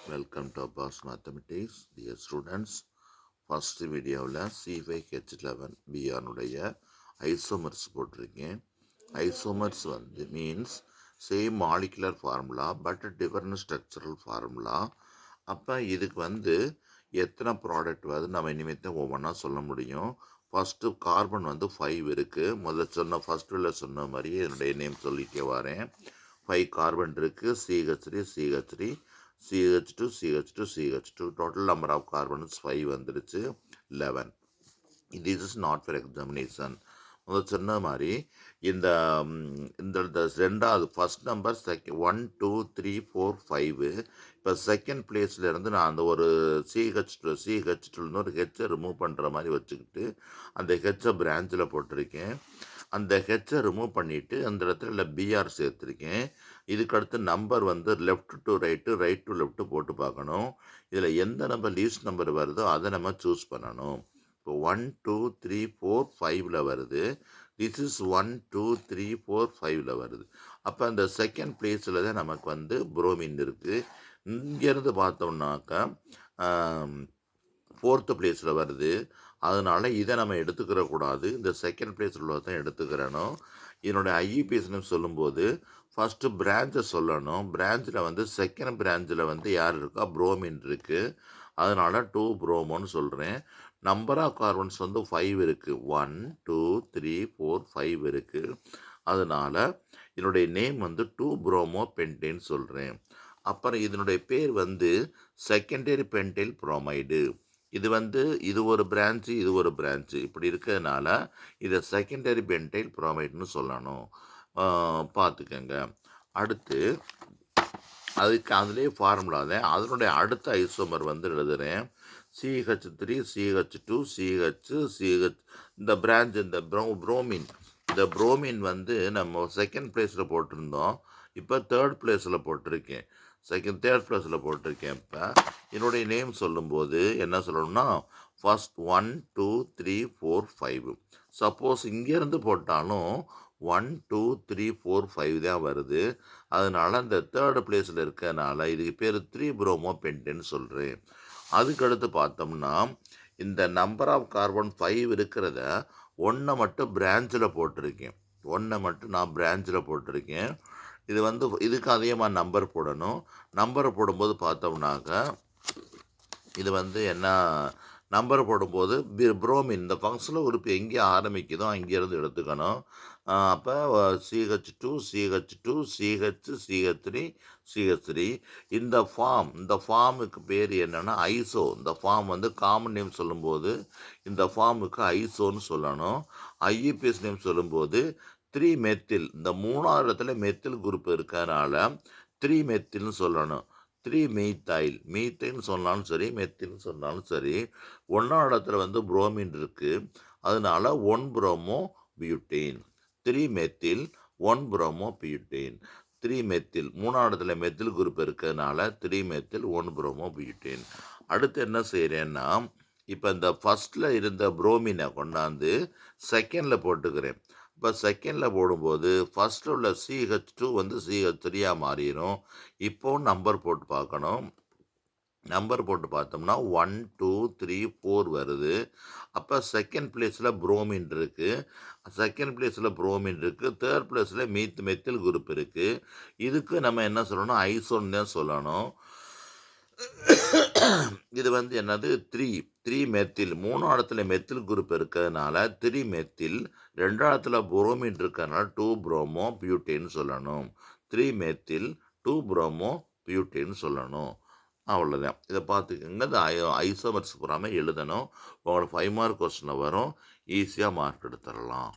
Welcome to Abbas Mathematics, dear students. First வீடியோவில் C5H11 பிஆனுடைய isomers போட்டிருக்கேன். Isomers வந்து means same molecular formula but different structural formula. அப்போ இதுக்கு வந்து எத்தனை ப்ராடக்ட் வருது நம்ம இனிமேல் ஒவ்வொன்றா சொல்ல முடியும். ஃபஸ்ட்டு கார்பன் வந்து 5 இருக்குது. முதல்ல சொன்ன மாதிரி என்னுடைய நேம் சொல்லிட்டே வரேன். 5 கார்பன் இருக்குது. CH3 CH2 CH2 CH2 total number of carbons 5 வந்துருச்சு 11. This is not for examination. முதல் சொன்ன மாதிரி இந்த ரெண்டாவது ஃபர்ஸ்ட் நம்பர் 1 2 3 4 5. இப்போ செகண்ட் பிளேஸில் இருந்து நான் அந்த ஒரு CH2 ஒரு ஹெச்சை ரிமூவ் பண்ணுற மாதிரி வச்சுக்கிட்டு அந்த ஹெச்சை பிரான்ச்சில் போட்டிருக்கேன். அந்த ஹெச்சை ரிமூவ் பண்ணிவிட்டு அந்த இடத்துல பிஆர் சேர்த்துருக்கேன். இதுக்கடுத்து நம்பர் வந்து left to right right to left போட்டு பார்க்கணும். இதில் எந்த நம்பர் லீஸ்ட் நம்பர் வருதோ அதை நம்ம சூஸ் பண்ணணும். இப்போ 1 2 3 4 5ல் வருது. திஸ் இஸ் 1 2 3 4 5ல் வருது. அப்போ அந்த செகண்ட் பிளேஸில் தான் நமக்கு வந்து புரோமின் இருக்குது. இங்கேருந்து பார்த்தோம்னாக்கா 4th பிளேஸில் வருது. அதனால் இதை நம்ம எடுத்துக்கிற கூடாது. இந்த செகண்ட் பிளேஸில் உள்ளதான் எடுத்துக்கிறணும். என்னுடைய ஐஇபிஎஸ்னு சொல்லும்போது ஃபஸ்ட்டு பிரான்ச்சை சொல்லணும். பிரான்ச்சில் வந்து செகண்ட் பிரான்ச்சில் வந்து யார் இருக்கா, புரோமின் இருக்குது. அதனால் 2 புரோமோன்னு சொல்கிறேன். நம்பர் ஆஃப் கார்பன்ஸ் வந்து 5 இருக்குது. 1 2 3 4 5 இருக்குது. அதனால் என்னுடைய நேம் வந்து 2 புரோமோ பென்டேன்னு சொல்கிறேன். அப்புறம் இதனுடைய பேர் வந்து செகண்டரி பென்டைல் புரோமைடு. இது வந்து இது ஒரு பிரான்ச்சு இது ஒரு பிரான்ச்சு இப்படி இருக்கிறதுனால இதை செகண்டரி பென்டைல் புரோமைடுன்னு சொல்லணும். பார்த்துக்கங்க. அடுத்து அதுக்கு அதுலேயே ஃபார்முலா தான். அதனுடைய அடுத்த ஐசோமர் வந்து எழுதுகிறேன். CH3 CH2 CH இந்த பிரான்ச் இந்த புரோமின். இந்த புரோமின் வந்து நம்ம செகண்ட் பிளேஸில் போட்டிருந்தோம். இப்போ தேர்ட் பிளேஸில் போட்டிருக்கேன். தேர்ட் பிளேஸில் போட்டிருக்கேன். இப்போ என்னுடைய நேம் சொல்லும்போது என்ன சொல்லணும்னா ஃபஸ்ட் 1 2 3 4 5. சப்போஸ் இங்கேருந்து போட்டாலும் 1 2 3 4 5 தான் வருது. அதனால் அந்த தேர்டு பிளேஸில் இருக்கிறதுனால இதுக்கு பேர் 3 புரோமோ பென்டேன்னு சொல்கிறேன். அதுக்கடுத்து பார்த்தோம்னா இந்த நம்பர் ஆஃப் கார்பன் 5 இருக்கிறத ஒன்றை மட்டும் பிரான்ச்சில் போட்டிருக்கேன். ஒன்றை மட்டும் நான் பிரான்ச்சில் போட்டிருக்கேன். இது வந்து இதுக்கு அதிகமாக நம்பர் போடணும். நம்பரை போடும்போது பார்த்தோம்னாக்க இது வந்து என்ன நம்பர் போடும்போது புரோமின் இந்த ஃபங்க்ஷனில் உறுப்பு எங்கே ஆரம்பிக்குதோ அங்கேருந்து எடுத்துக்கணும். அப்போ CH2 CH2 CH3 CH3 இந்த ஃபார்முக்கு பேர் என்னென்னா ஐசோ. இந்த ஃபார்ம் வந்து காமன் நேம் சொல்லும்போது இந்த ஃபார்முக்கு ஐசோன்னு சொல்லணும். ஐஇபிஎஸ் நேம் சொல்லும்போது 3 மெத்தில். இந்த 3வது இடத்துல மெத்தில் குரூப் இருக்கிறதுனால 3 மெத்தில்னு சொல்லணும். 3 மீத்தைல்னு சொன்னாலும் சரி மெத்தில்னு சொன்னாலும் சரி. 1வது இடத்துல வந்து புரோமின் இருக்குது. அதனால 1 promo butane. 3 methyl 1 promo butane. 3 methyl 3வது இடத்துல மெத்தில் குரூப் இருக்கிறதுனால 3 மெத்தில் 1 புரோமோ பியூட்டேன். அடுத்து என்ன செய்கிறேன்னா இப்போ இந்த ஃபஸ்ட்டில் இருந்த புரோமினை கொண்டாந்து செகண்டில் போட்டுக்கிறேன். இப்போ செகண்டில் போடும்போது ஃபஸ்ட்டில் உள்ள CH2 வந்து CH3 மாறிடும். இப்போவும் நம்பர் போட்டு பார்க்கணும். நம்பர் போட்டு பார்த்தோம்னா 1 2 3 4 வருது. அப்போ செகண்ட் பிளேஸில் புரோமின் இருக்குது. தேர்ட் பிளேஸில் மெத்தில் குரூப் இருக்குது. இதுக்கு நம்ம என்ன சொல்லணும், ஐசோன்னு தான் சொல்லணும். இது வந்து என்னது 3 மெத்தில். 3வது இடத்துல மெத்தில் குரூப் இருக்கிறதுனால 3 மெத்தில். 2வது இடத்துல புரோமின் இருக்கிறதுனால 2 புரோமோ பியூட்டேன்னு சொல்லணும். 3 மெத்தில் 2 புரோமோ பியூட்டேன்னு சொல்லணும். அவ்வளோதான். இதை பார்த்துக்கோங்க. இந்த ஐசோமர்ஸ் பூராமல் எழுதணும். உங்களுக்கு 5 மார்க் கொஸ்டினில் வரும். ஈஸியாக மார்க் எடுத்துடலாம்.